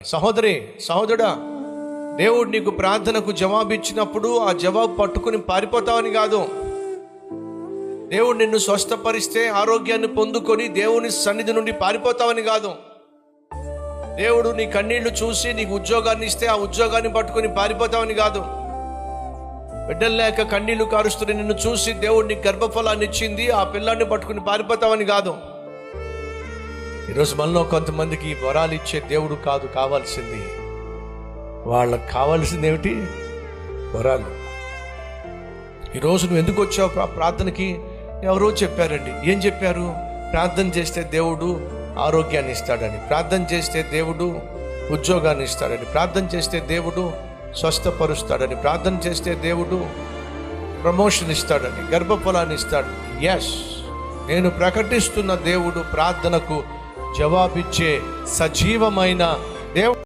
సహోదరి, సహోదరుడా, దేవుడు నీకు ప్రార్థనకు జవాబు ఇచ్చినప్పుడు ఆ జవాబు పట్టుకుని పారిపోతావని కాదు. దేవుడు నిన్ను స్వస్థపరిస్తే ఆరోగ్యాన్ని పొందుకొని దేవుని సన్నిధి నుండి పారిపోతావని కాదు. దేవుడు నీ కన్నీళ్లు చూసి నీకు ఉద్యోగాన్ని ఇస్తే ఆ ఉద్యోగాన్ని పట్టుకొని పారిపోతావని కాదు. బిడ్డలు లేక కన్నీళ్లు కారుస్తున్న నిన్ను చూసి దేవుడు నీకు గర్భఫలాన్ని ఇచ్చింది, ఆ పిల్లాన్ని పట్టుకుని పారిపోతావని కాదు. ఈరోజు మనలో కొంతమందికి వరాలు ఇచ్చే దేవుడు కాదు కావాల్సింది, వాళ్ళకి కావాల్సింది ఏమిటి? వరాలు. ఈరోజు నువ్వు ఎందుకు వచ్చావు ప్రార్థనకి? ఎవరో చెప్పారండి. ఏం చెప్పారు? ప్రార్థన చేస్తే దేవుడు ఆరోగ్యాన్ని ఇస్తాడని, ప్రార్థన చేస్తే దేవుడు ఉద్యోగాన్ని ఇస్తాడని, ప్రార్థన చేస్తే దేవుడు స్వస్థపరుస్తాడని, ప్రార్థన చేస్తే దేవుడు ప్రమోషన్ ఇస్తాడని, గర్భఫలాన్ని ఇస్తాడు. ఎస్, నేను ప్రకటిస్తున్న దేవుడు ప్రార్థనకు జవాబిచ్చే సజీవమైన దేవుడు.